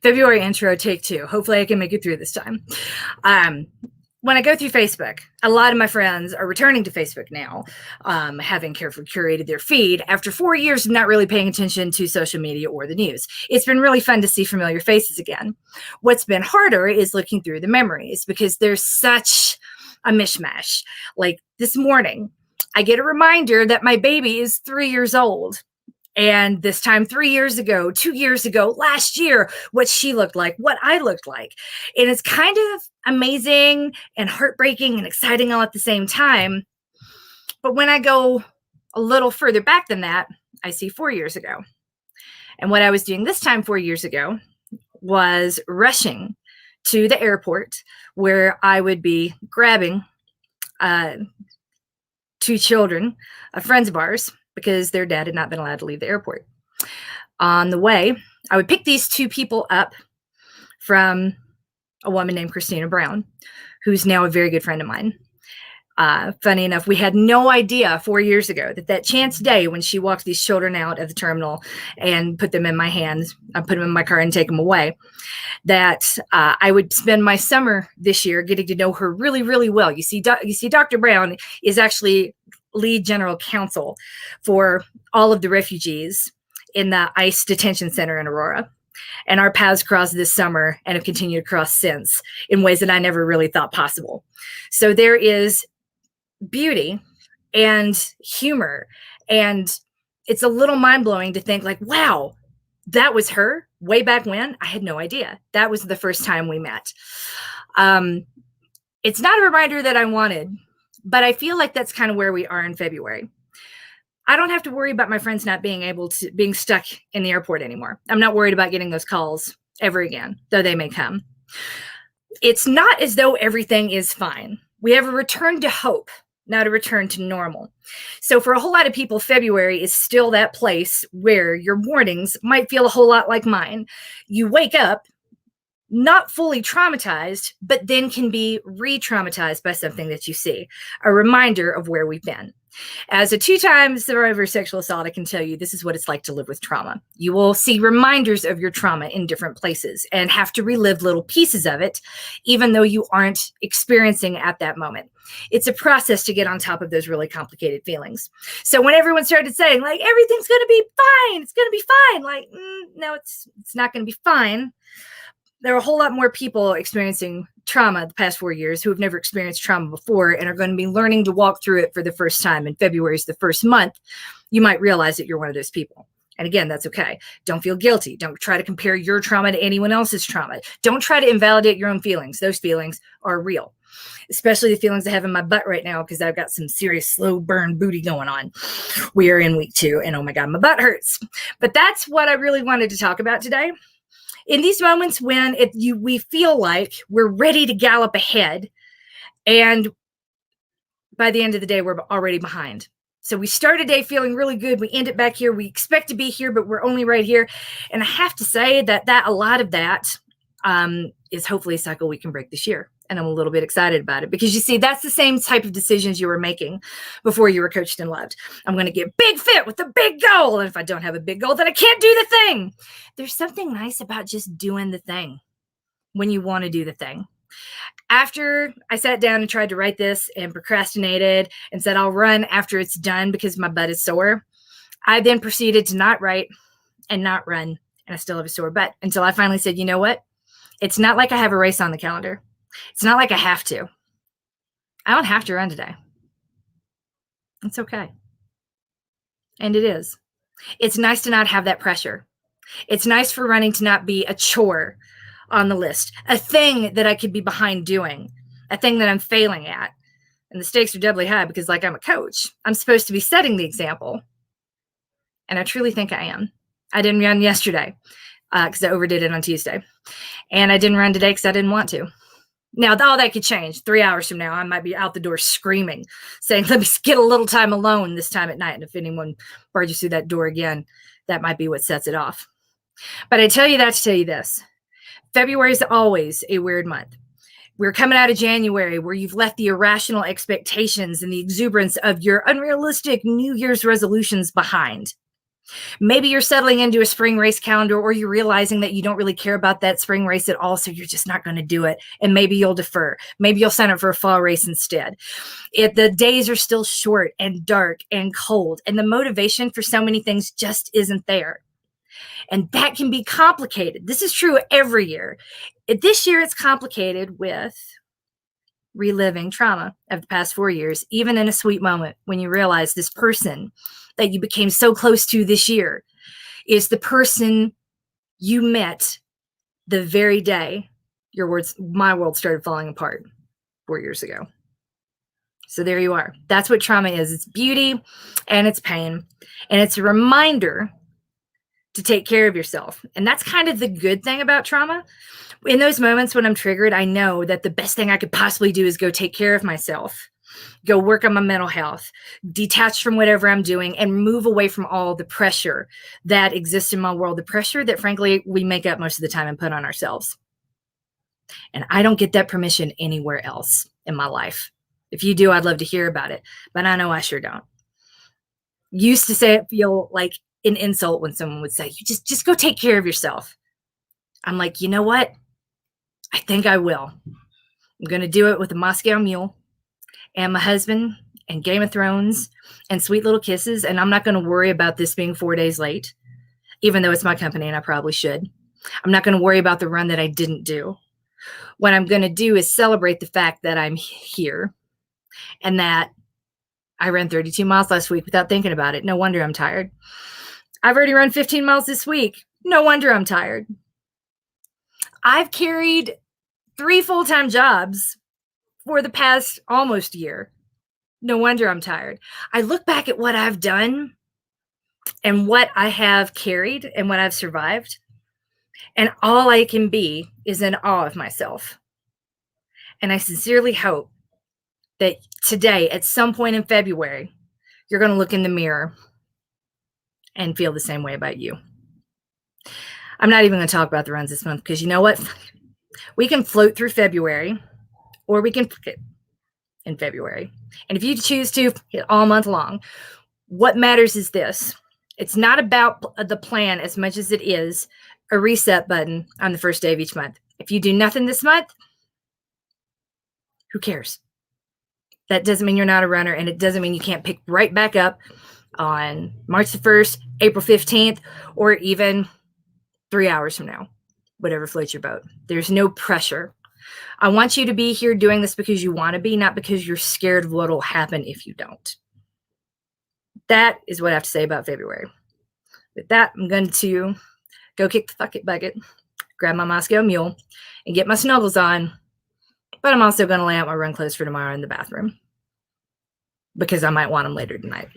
February intro, take two. Hopefully I can make it through this time. When I go through Facebook, a lot of my friends are returning to Facebook now, having carefully curated their feed after 4 years of not really paying attention to social media or the news. It's been really fun to see familiar faces again. What's been harder is looking through the memories because there's such a mishmash. Like this morning, I get a reminder that my baby is 3 years old. And this time 3 years ago, 2 years ago, last year, what she looked like, what I looked like. And it's kind of amazing and heartbreaking and exciting all at the same time. But when I go a little further back than that, I see 4 years ago. And what I was doing this time 4 years ago was rushing to the airport where I would be grabbing two children, friends of ours, because their dad had not been allowed to leave the airport. On the way, I would pick these two people up from a woman named Christina Brown, who's now a very good friend of mine. Funny enough, we had no idea 4 years ago that chance day when she walked these children out of the terminal and put them in my hands, I put them in my car and take them away, that I would spend my summer this year getting to know her really, really well. You see, Dr. Brown is actually lead general counsel for all of the refugees in the ICE detention center in Aurora. And our paths crossed this summer and have continued to cross since in ways that I never really thought possible. So there is beauty and humor. And it's a little mind-blowing to think like, wow, that was her way back when. I had no idea. That was the first time we met. It's not a reminder that I wanted, but I feel like that's kind of where we are in February. I don't have to worry about my friends not being stuck in the airport anymore. I'm not worried about getting those calls ever again, though they may come. It's not as though everything is fine. We have a return to hope, not a return to normal. So for a whole lot of people, February is still that place where your mornings might feel a whole lot like mine. You wake up not fully traumatized, but then can be re-traumatized by something that you see, a reminder of where we've been. As a 2-time survivor of sexual assault, I can tell you this is what it's like to live with trauma. You will see reminders of your trauma in different places and have to relive little pieces of it, even though you aren't experiencing at that moment. It's a process to get on top of those really complicated feelings. So when everyone started saying, like, everything's going to be fine, it's going to be fine, like, no, it's not going to be fine. There are a whole lot more people experiencing trauma the past 4 years who have never experienced trauma before and are going to be learning to walk through it for the first time. And February is the first month. You might realize that you're one of those people. And again, that's okay. Don't feel guilty. Don't try to compare your trauma to anyone else's trauma. Don't try to invalidate your own feelings. Those feelings are real, especially the feelings I have in my butt right now because I've got some serious slow burn booty going on. We are in week 2 and oh my God, my butt hurts. But that's what I really wanted to talk about today. In these moments when we feel like we're ready to gallop ahead, and by the end of the day, we're already behind. So we start a day feeling really good. We end it back here. We expect to be here, but we're only right here. And I have to say that a lot of that is hopefully a cycle we can break this year. And I'm a little bit excited about it because you see, that's the same type of decisions you were making before you were coached and loved. I'm going to get big fit with a big goal. And if I don't have a big goal, then I can't do the thing. There's something nice about just doing the thing when you want to do the thing. After I sat down and tried to write this and procrastinated and said, I'll run after it's done because my butt is sore, I then proceeded to not write and not run. And I still have a sore butt until I finally said, you know what? It's not like I have a race on the calendar. It's not like I have to. I don't have to run today. It's okay. And it is. It's nice to not have that pressure. It's nice for running to not be a chore on the list, a thing that I could be behind doing, a thing that I'm failing at. And the stakes are doubly high because, like, I'm a coach. I'm supposed to be setting the example. And I truly think I am. I didn't run yesterday because I overdid it on Tuesday. And I didn't run today because I didn't want to. Now, all that could change. 3 hours from now, I might be out the door screaming, saying, let me get a little time alone this time at night. And if anyone barges through that door again, that might be what sets it off. But I tell you that to tell you this. February is always a weird month. We're coming out of January where you've left the irrational expectations and the exuberance of your unrealistic New Year's resolutions behind. Maybe you're settling into a spring race calendar, or you're realizing that you don't really care about that spring race at all, so you're just not going to do it. And maybe you'll defer. Maybe you'll sign up for a fall race instead. The days are still short and dark and cold, and the motivation for so many things just isn't there. And that can be complicated. This is true every year. This year, it's complicated with reliving trauma of the past 4 years, even in a sweet moment when you realize this person that you became so close to this year is the person you met the very day my world started falling apart 4 years ago. So there you are. That's what trauma is. It's beauty and it's pain. And it's a reminder to take care of yourself. And that's kind of the good thing about trauma. In those moments when I'm triggered, I know that the best thing I could possibly do is go take care of myself, go work on my mental health, detach from whatever I'm doing, and move away from all the pressure that exists in my world, the pressure that, frankly, we make up most of the time and put on ourselves. And I don't get that permission anywhere else in my life. If you do, I'd love to hear about it, but I know I sure don't. Used to say it feel like an insult when someone would say, you just go take care of yourself. I'm like, you know what? I think I will. I'm going to do it with a Moscow Mule and my husband and Game of Thrones and sweet little kisses. And I'm not going to worry about this being 4 days late, even though it's my company and I probably should. I'm not going to worry about the run that I didn't do. What I'm going to do is celebrate the fact that I'm here and that I ran 32 miles last week without thinking about it. No wonder I'm tired. I've already run 15 miles this week. No wonder I'm tired. I've carried 3 full-time jobs for the past almost year. No wonder I'm tired. I look back at what I've done and what I have carried and what I've survived, and all I can be is in awe of myself. And I sincerely hope that today, at some point in February, you're going to look in the mirror and feel the same way about you. I'm not even going to talk about the runs this month because you know what? We can float through February or we can forget in February. And if you choose to all month long, what matters is this. It's not about the plan as much as it is a reset button on the first day of each month. If you do nothing this month, who cares? That doesn't mean you're not a runner, and it doesn't mean you can't pick right back up on March the 1st, April 15th, or even 3 hours from now, whatever floats your boat. There's no pressure. I want you to be here doing this because you want to be, not because you're scared of what will happen if you don't. That is what I have to say about February. With that, I'm going to go kick the bucket, grab my Moscow Mule, and get my snuggles on. But I'm also going to lay out my run clothes for tomorrow in the bathroom because I might want them later tonight.